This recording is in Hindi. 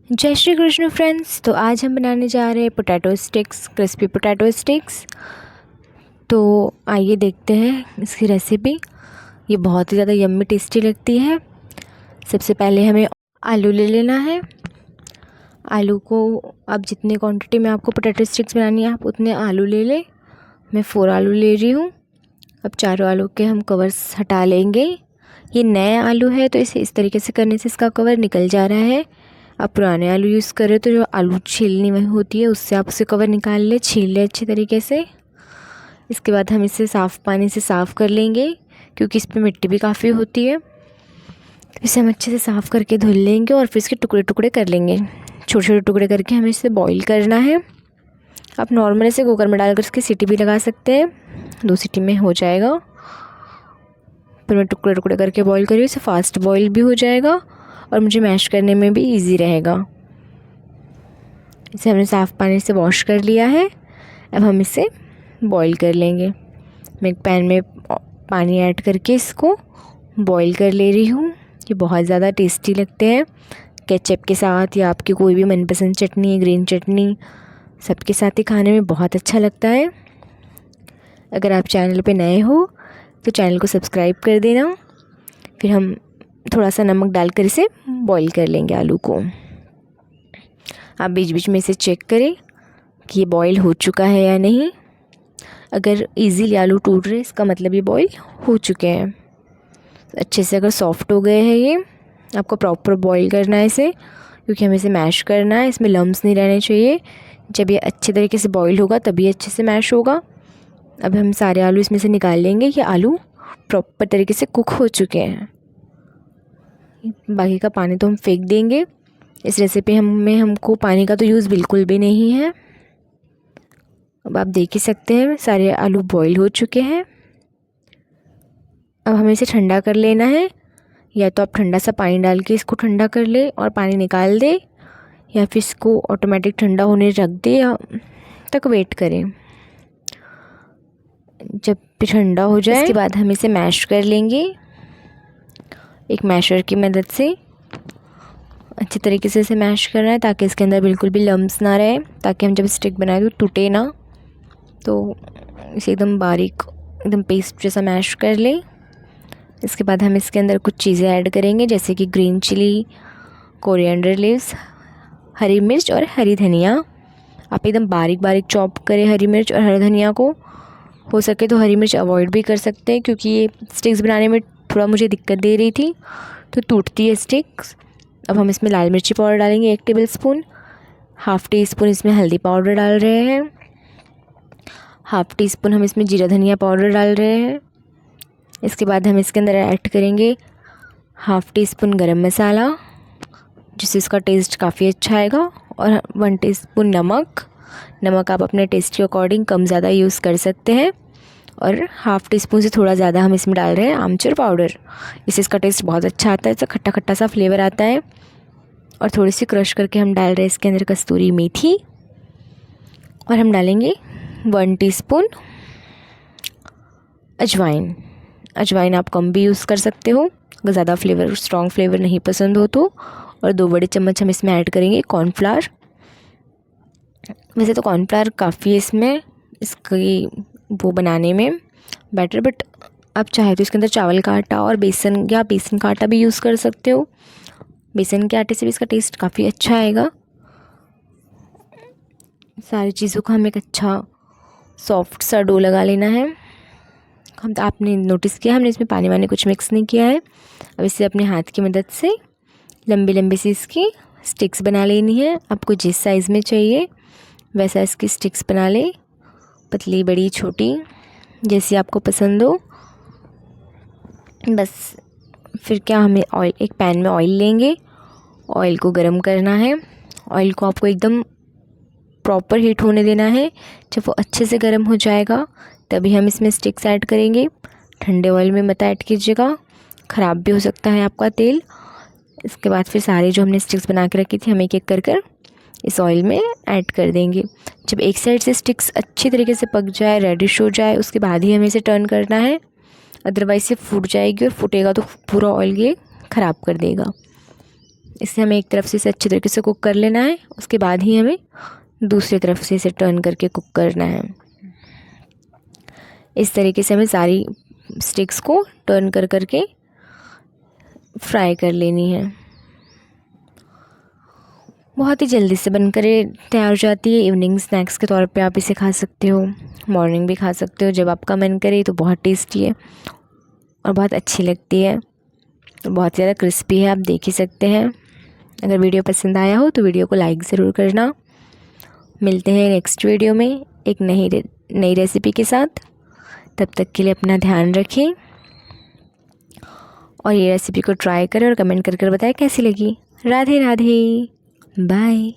जय श्री कृष्ण फ्रेंड्स। तो आज हम बनाने जा रहे हैं potato sticks, crispy potato sticks. तो आइए देखते हैं इसकी रेसिपी। ये बहुत ही ज़्यादा यम्मी टेस्टी लगती है। सबसे पहले हमें आलू ले लेना है। आलू को आप जितने क्वांटिटी में आपको पोटैटो स्टिक्स बनानी है आप उतने आलू ले लें। मैं 4 आलू ले रही हूँ। अब चारों आलू के हम कवर्स हटा लेंगे। ये नए आलू है तो इसे इस तरीके से करने से इसका कवर निकल जा रहा है। आप पुराने आलू यूज़ करें तो जो आलू छीलनी वही होती है उससे आप उसे कवर निकाल ले, छील ले अच्छे तरीके से। इसके बाद हम इसे साफ़ पानी से साफ़ कर लेंगे क्योंकि इस पर मिट्टी भी काफ़ी होती है। इसे हम अच्छे से साफ़ करके धुल लेंगे और फिर इसके टुकड़े टुकड़े कर लेंगे। छोटे छोटे टुकड़े करके हमें इसे बॉईल करना है। आप नॉर्मल इसे कुकर में डालकर इसकी सीटी भी लगा सकते हैं, 2 सीटी में हो जाएगा। फिर मैं टुकड़े टुकड़े करके बॉईल करी, इसे फास्ट बॉईल भी हो जाएगा और मुझे मैश करने में भी इजी रहेगा। इसे हमने साफ़ पानी से वॉश कर लिया है। अब हम इसे बॉईल कर लेंगे। मैं एक पैन में पानी ऐड करके इसको बॉईल कर ले रही हूँ। ये बहुत ज़्यादा टेस्टी लगते हैं केचप के साथ या आपकी कोई भी मनपसंद चटनी, ग्रीन चटनी, सबके साथ ही खाने में बहुत अच्छा लगता है। अगर आप चैनल पे नए हो तो चैनल को सब्सक्राइब कर देना। फिर हम थोड़ा सा नमक डालकर इसे बॉईल कर लेंगे आलू को। आप बीच बीच में इसे चेक करें कि ये बॉईल हो चुका है या नहीं। अगर इजीली आलू टूट रहे इसका मतलब ये बॉईल हो चुके हैं अच्छे से। अगर सॉफ्ट हो गए हैं ये, आपको प्रॉपर बॉईल करना है इसे क्योंकि हमें इसे मैश करना है। इसमें लम्स नहीं रहने चाहिए। जब ये अच्छे तरीके से बॉईल होगा तभी अच्छे से मैश होगा। अब हम सारे आलू इसमें से निकाल लेंगे। ये आलू प्रॉपर तरीके से कुक हो चुके हैं। बाकी का पानी तो हम फेंक देंगे। इस रेसिपी में हमको पानी का तो यूज़ बिल्कुल भी नहीं है। अब आप देख ही सकते हैं सारे आलू बॉईल हो चुके हैं। अब हमें इसे ठंडा कर लेना है। या तो आप ठंडा सा पानी डाल के इसको ठंडा कर ले और पानी निकाल दे, या फिर इसको ऑटोमेटिक ठंडा होने रख दे या तक वेट करें। जब भी ठंडा हो जाए इसके बाद हम इसे मैश कर लेंगे एक मैशर की मदद से। अच्छी तरीके से इसे मैश करना है ताकि इसके अंदर बिल्कुल भी लम्स ना रहे, ताकि हम जब स्टिक बनाए तो टूटे ना। तो इसे एकदम बारीक, एकदम पेस्ट जैसा मैश कर लें। इसके बाद हम इसके अंदर कुछ चीज़ें ऐड करेंगे जैसे कि ग्रीन चिली, कोरिएंडर लीव्स, हरी मिर्च और हरी धनिया। आप एकदम बारीक बारीक चॉप करें हरी मिर्च और हरी धनिया को। हो सके तो हरी मिर्च अवॉइड भी कर सकते हैं क्योंकि ये स्टिक्स बनाने में थोड़ा मुझे दिक्कत दे रही थी तो टूटती है स्टिक्स। अब हम इसमें लाल मिर्ची पाउडर डालेंगे 1 टेबलस्पून। हाफ़ टी स्पून इसमें हल्दी पाउडर डाल रहे हैं। हाफ़ टी स्पून हम इसमें जीरा धनिया पाउडर डाल रहे हैं। इसके बाद हम इसके अंदर ऐड करेंगे हाफ़ टी स्पून गरम मसाला जिससे इसका टेस्ट काफ़ी अच्छा आएगा, और 1 टीस्पून नमक। नमक आप अपने टेस्ट के अकॉर्डिंग कम ज़्यादा यूज़ कर सकते हैं। और हाफ़ टी स्पून से थोड़ा ज़्यादा हम इसमें डाल रहे हैं आमचूर पाउडर। इससे इसका टेस्ट बहुत अच्छा आता है, इसका खट्टा खट्टा सा फ्लेवर आता है। और थोड़ी सी क्रश करके हम डाल रहे हैं इसके अंदर कस्तूरी मेथी। और हम डालेंगे 1 टीस्पून अजवाइन। अजवाइन आप कम भी यूज़ कर सकते हो अगर ज़्यादा फ्लेवर, स्ट्रॉन्ग फ्लेवर नहीं पसंद हो तो। और 2 बड़े चम्मच हम इसमें ऐड करेंगे कॉर्नफ्लावर। वैसे तो कॉर्नफ्लावर काफ़ी है इसमें, इसकी वो बनाने में बैटर, बट आप चाहे तो इसके अंदर चावल का आटा और बेसन या बेसन का आटा भी यूज़ कर सकते हो। बेसन के आटे से भी इसका टेस्ट काफ़ी अच्छा आएगा। सारी चीज़ों को हम एक अच्छा सॉफ्ट सा डो लगा लेना है। हम तो आपने नोटिस किया हमने इसमें पानी वानी कुछ मिक्स नहीं किया है। अब इसे अपने हाथ की मदद से लंबी लंबी सी इसकी स्टिक्स बना लेनी है। आपको जिस साइज़ में चाहिए वैसा इसकी स्टिक्स बना ले, पतली बड़ी छोटी जैसी आपको पसंद हो। बस फिर क्या, हमें ऑयल, एक पैन में ऑयल लेंगे, ऑयल को गरम करना है। ऑयल को आपको एकदम प्रॉपर हीट होने देना है। जब वो अच्छे से गर्म हो जाएगा तभी हम इसमें स्टिक्स ऐड करेंगे। ठंडे ऑयल में मत ऐड कीजिएगा, ख़राब भी हो सकता है आपका तेल। इसके बाद फिर सारे जो हमने स्टिक्स बना के रखी थी हम एक एक कर कर इस ऑयल में ऐड कर देंगे। जब एक साइड से स्टिक्स अच्छी तरीके से पक जाए, रेडिश हो जाए, उसके बाद ही हमें इसे टर्न करना है। अदरवाइज़ ये फूट जाएगी और फूटेगा तो पूरा ऑयल ये ख़राब कर देगा। इसे हमें एक तरफ से इसे अच्छी तरीके से कुक कर लेना है, उसके बाद ही हमें दूसरी तरफ से इसे टर्न करके कुक करना है। इस तरीके से हमें सारी स्टिक्स को टर्न कर करके फ्राई कर लेनी है। बहुत ही जल्दी से बनकर तैयार हो जाती है। इवनिंग स्नैक्स के तौर पे आप इसे खा सकते हो, मॉर्निंग भी खा सकते हो, जब आपका मन करे। तो बहुत टेस्टी है और बहुत अच्छी लगती है, बहुत ज़्यादा क्रिस्पी है, आप देख ही सकते हैं। अगर वीडियो पसंद आया हो तो वीडियो को लाइक ज़रूर करना। मिलते हैं नेक्स्ट वीडियो में एक नई रेसिपी के साथ। तब तक के लिए अपना ध्यान रखें और ये रेसिपी को ट्राई करें और कमेंट कर बताएं कैसी लगी। राधे राधे, बाय।